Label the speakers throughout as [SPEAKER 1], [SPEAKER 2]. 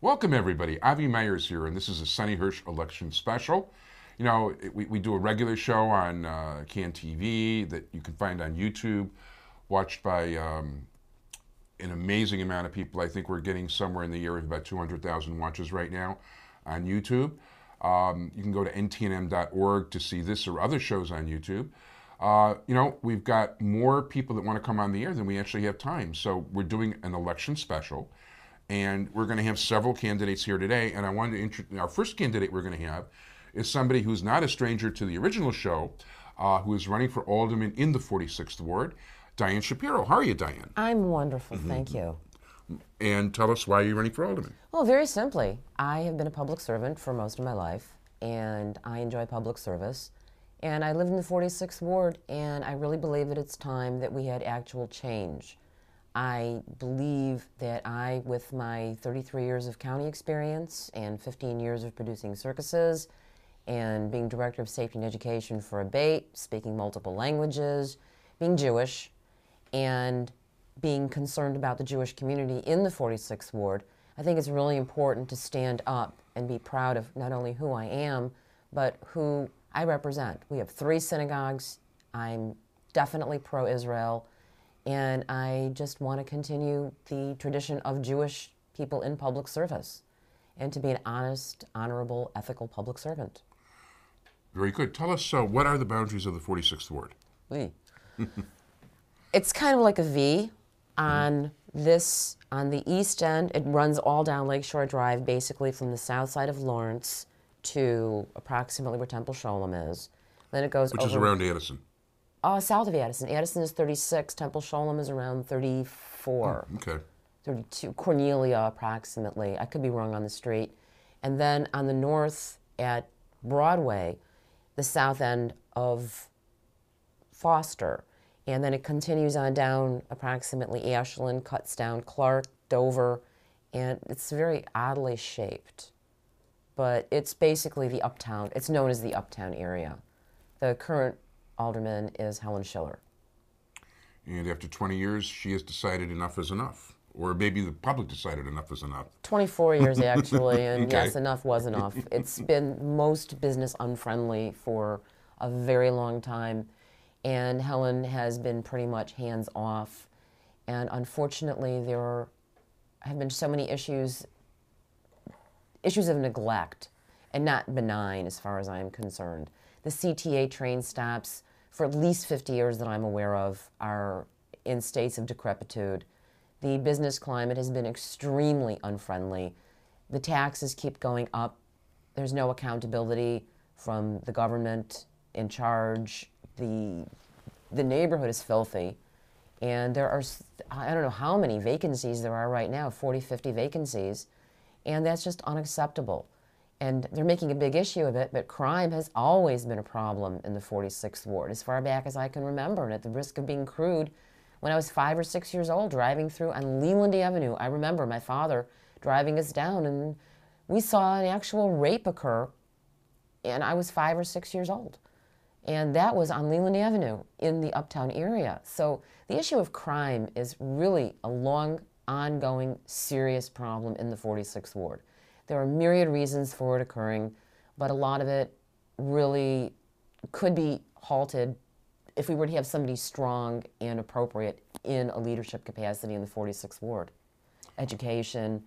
[SPEAKER 1] Welcome, everybody. Avi Meyers here, and this is a Sunny Hirsch election special. You know, we do a regular show on CAN TV that you can find on YouTube, watched by an amazing amount of people. I think we're getting somewhere in the area of about 200,000 watches right now on YouTube. You can go to ntnm.org to see this or other shows on YouTube. We've got more people that want to come on the air than we actually have time. So we're doing an election special. And we're going to have several candidates here today. And I wanted to introduce our first candidate we're going to have is somebody who's not a stranger to the original show, who is running for Alderman in the 46th Ward, Diane Shapiro. How are you, Diane?
[SPEAKER 2] I'm wonderful, thank you.
[SPEAKER 1] And tell us why you're running for Alderman.
[SPEAKER 2] Well, very simply, I have been a public servant for most of my life, and I enjoy public service. And I live in the 46th Ward, and I really believe that it's time that we had actual change. I believe that I, with my 33 years of county experience and 15 years of producing circuses and being director of safety and education for a BATE, speaking multiple languages, being Jewish, and being concerned about the Jewish community in the 46th Ward, I think it's really important to stand up and be proud of not only who I am, but who I represent. We have 3 synagogues. I'm definitely pro-Israel. And I just want to continue the tradition of Jewish people in public service and to be an honest, honorable, ethical public servant.
[SPEAKER 1] Very good. Tell us, what are the boundaries of the 46th Ward?
[SPEAKER 2] Oui. It's kind of like a V. On the east end, it runs all down Lakeshore Drive, basically from the south side of Lawrence to approximately where Temple Sholem is. Then it goes
[SPEAKER 1] Which is around Addison.
[SPEAKER 2] South of Addison. Addison is 36. Temple Sholem is around 34.
[SPEAKER 1] Okay.
[SPEAKER 2] 32. Cornelia, approximately. I could be wrong on the street. And then on the north at Broadway, the south end of Foster. And then it continues on down approximately Ashland, cuts down Clark, Dover, and it's very oddly shaped. But it's basically the uptown. It's known as the uptown area. The current Alderman is Helen Schiller.
[SPEAKER 1] And after 20 years, she has decided enough is enough. Or maybe the public decided enough is enough.
[SPEAKER 2] 24 years, actually, and
[SPEAKER 1] Okay.
[SPEAKER 2] yes, enough was enough. It's been most business unfriendly for a very long time, and Helen has been pretty much hands-off. And unfortunately, there have been so many issues of neglect, and not benign as far as I'm concerned. The CTA train stops, for at least 50 years that I'm aware of, are in states of decrepitude. The business climate has been extremely unfriendly. The taxes keep going up. There's no accountability from the government in charge. The neighborhood is filthy. And there are, I don't know how many vacancies there are right now, 40, 50 vacancies. And that's just unacceptable. And they're making a big issue of it, but crime has always been a problem in the 46th Ward, as far back as I can remember. And at the risk of being crude, when I was 5 or 6 years old, driving through on Leland Avenue, I remember my father driving us down, and we saw an actual rape occur, and I was 5 or 6 years old. And that was on Leland Avenue in the uptown area. So the issue of crime is really a long, ongoing, serious problem in the 46th Ward. There are myriad reasons for it occurring, but a lot of it really could be halted if we were to have somebody strong and appropriate in a leadership capacity in the 46th Ward. Education,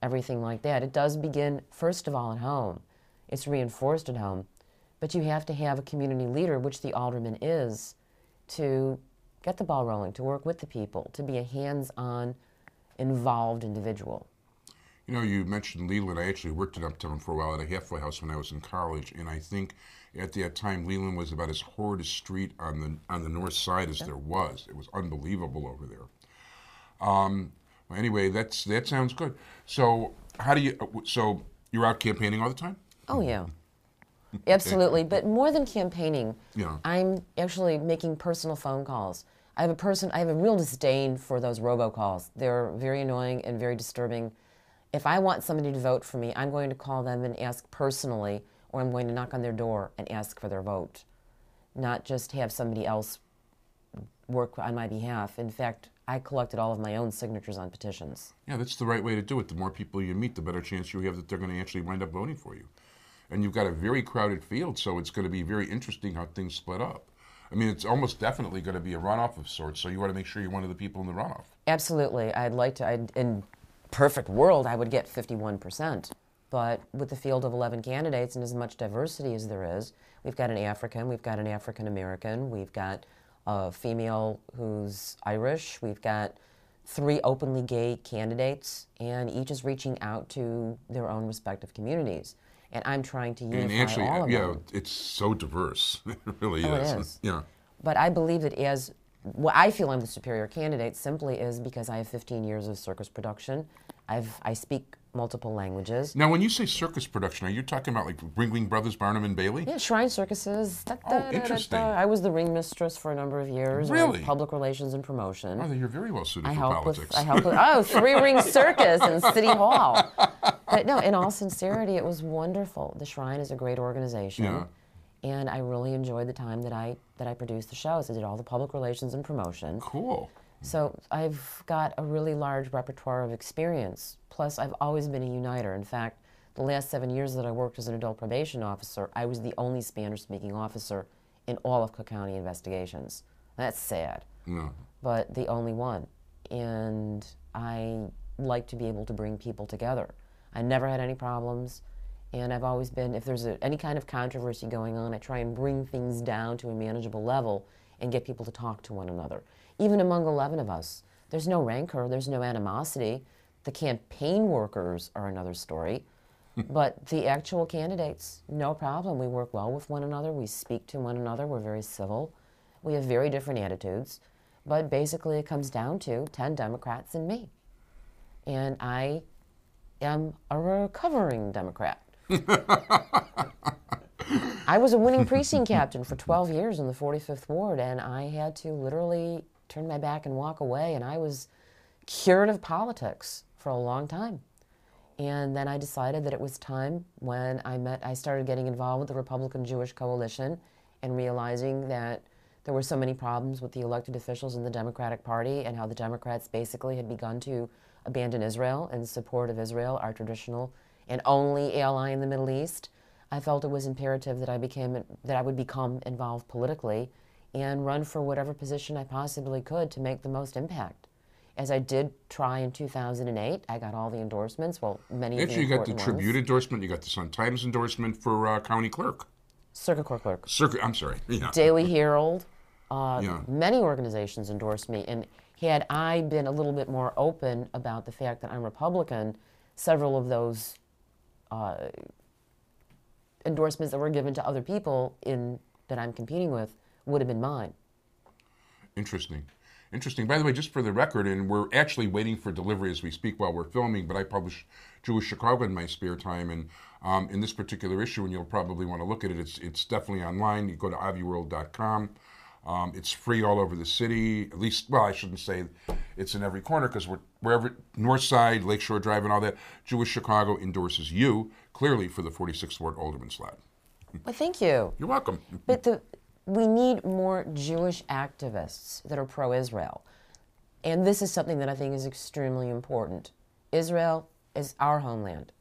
[SPEAKER 2] everything like that. It does begin, first of all, at home. It's reinforced at home. But you have to have a community leader, which the alderman is, to get the ball rolling, to work with the people, to be a hands-on, involved individual.
[SPEAKER 1] You know, you mentioned Leland. I actually worked in Uptown for a while at a halfway house when I was in college, and I think at that time Leland was about as horrid a street on the north side as there was. It was unbelievable over there. Well, anyway, that sounds good. So so you're out campaigning all the time?
[SPEAKER 2] Oh yeah, absolutely. But more than campaigning,
[SPEAKER 1] Yeah.
[SPEAKER 2] I'm actually making personal phone calls. I have a real disdain for those robocalls. They're very annoying and very disturbing. If I want somebody to vote for me, I'm going to call them and ask personally, or I'm going to knock on their door and ask for their vote, not just have somebody else work on my behalf. In fact, I collected all of my own signatures on petitions.
[SPEAKER 1] Yeah, that's the right way to do it. The more people you meet, the better chance you have that they're going to actually wind up voting for you. And you've got a very crowded field, so it's going to be very interesting how things split up. I mean, it's almost definitely going to be a runoff of sorts, so you want to make sure you're one of the people in the runoff.
[SPEAKER 2] Absolutely. In perfect world, I would get 51%. But with the field of 11 candidates and as much diversity as there is, we've got an African, we've got an African American, we've got a female who's Irish, we've got 3 openly gay candidates, and each is reaching out to their own respective communities. And I'm trying to unify all of them.
[SPEAKER 1] Yeah, it's so diverse. It really is.
[SPEAKER 2] It is.
[SPEAKER 1] Yeah.
[SPEAKER 2] But I believe that what I feel I'm the superior candidate simply is because I have 15 years of circus production. I speak multiple languages.
[SPEAKER 1] Now, when you say circus production, are you talking about like Ringling Brothers, Barnum and Bailey?
[SPEAKER 2] Yeah, shrine circuses.
[SPEAKER 1] Interesting.
[SPEAKER 2] I was the ring mistress for a number of years.
[SPEAKER 1] Really?
[SPEAKER 2] Public relations and promotion.
[SPEAKER 1] Oh, you're very well suited for politics.
[SPEAKER 2] I help with 3-ring circus in City Hall. But no, in all sincerity, it was wonderful. The Shrine is a great organization.
[SPEAKER 1] Yeah.
[SPEAKER 2] And I really enjoyed the time that I produced the shows. I did all the public relations and promotion.
[SPEAKER 1] Cool.
[SPEAKER 2] So I've got a really large repertoire of experience. Plus, I've always been a uniter. In fact, the last 7 years that I worked as an adult probation officer, I was the only Spanish-speaking officer in all of Cook County investigations. That's sad, but the only one. And I like to be able to bring people together. I never had any problems, and I've always been, if there's any kind of controversy going on, I try and bring things down to a manageable level and get people to talk to one another. Even among 11 of us, there's no rancor, there's no animosity. The campaign workers are another story, but the actual candidates, no problem. We work well with one another, we speak to one another, we're very civil. We have very different attitudes, but basically it comes down to 10 Democrats and me. And I am a recovering Democrat. I was a winning precinct captain for 12 years in the 45th Ward, and I had to literally turn my back and walk away, and I was cured of politics for a long time. And then I decided that it was time when I started getting involved with the Republican Jewish Coalition and realizing that there were so many problems with the elected officials in the Democratic Party and how the Democrats basically had begun to abandon Israel in support of Israel, our traditional and only ally in the Middle East. I felt it was imperative that I would become involved politically and run for whatever position I possibly could to make the most impact. As I did try in 2008, I got all the endorsements, well, many of the
[SPEAKER 1] Actually, you got the
[SPEAKER 2] important
[SPEAKER 1] Tribune
[SPEAKER 2] ones.
[SPEAKER 1] endorsement, you got the Sun-Times endorsement for county clerk.
[SPEAKER 2] Circuit Court Clerk.
[SPEAKER 1] I'm sorry. Yeah.
[SPEAKER 2] Daily Herald.
[SPEAKER 1] Yeah.
[SPEAKER 2] Many organizations endorsed me, and had I been a little bit more open about the fact that I'm Republican, several of those endorsements that were given to other people that I'm competing with would have been mine.
[SPEAKER 1] Interesting. Interesting. By the way, just for the record, and we're actually waiting for delivery as we speak while we're filming, but I publish Jewish Chicago in my spare time, and in this particular issue, and you'll probably want to look at it, it's definitely online. You go to aviworld.com. It's free all over the city, at least, well, I shouldn't say it's in every corner, because wherever, North Side, Lakeshore Drive and all that, Jewish Chicago endorses you, clearly, for the 46th Ward Alderman slot.
[SPEAKER 2] Well, thank you.
[SPEAKER 1] You're welcome.
[SPEAKER 2] But we need more Jewish activists that are pro-Israel. And this is something that I think is extremely important. Israel is our homeland.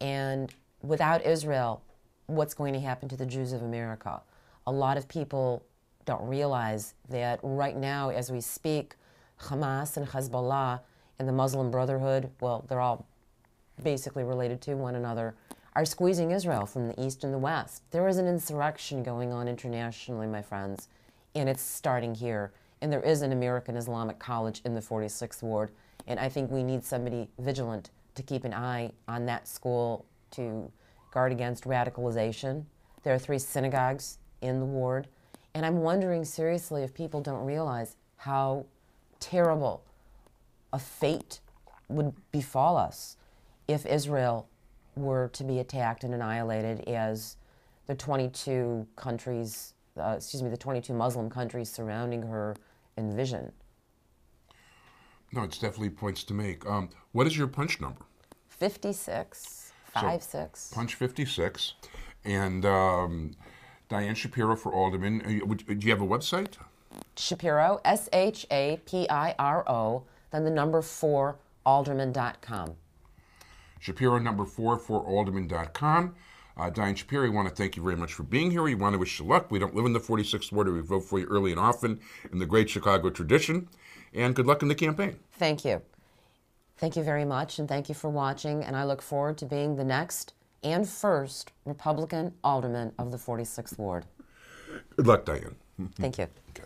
[SPEAKER 2] And without Israel, what's going to happen to the Jews of America? A lot of people don't realize that right now, as we speak, Hamas and Hezbollah and the Muslim Brotherhood, well, they're all basically related to one another, are squeezing Israel from the east and the west. There is an insurrection going on internationally, my friends, and it's starting here. And there is an American Islamic College in the 46th Ward, and I think we need somebody vigilant to keep an eye on that school to guard against radicalization. There are 3 synagogues in the ward, and I'm wondering seriously if people don't realize how terrible a fate would befall us if Israel were to be attacked and annihilated as the 22 countries, the 22 Muslim countries surrounding her envision.
[SPEAKER 1] No, it's definitely points to make. What is your punch number?
[SPEAKER 2] 56, 56.
[SPEAKER 1] Punch 56. And Diane Shapiro for Alderman. Do you have a website?
[SPEAKER 2] Shapiro, Shapiro, then the number 4, alderman.com.
[SPEAKER 1] Shapiro number 4 for alderman.com. Diane Shapiro, we want to thank you very much for being here. We want to wish you luck. We don't live in the 46th Ward. We vote for you early and often in the great Chicago tradition. And good luck in the campaign.
[SPEAKER 2] Thank you. Thank you very much, and thank you for watching. And I look forward to being the next and first Republican alderman of the 46th Ward.
[SPEAKER 1] Good luck, Diane.
[SPEAKER 2] Thank you.
[SPEAKER 1] Okay.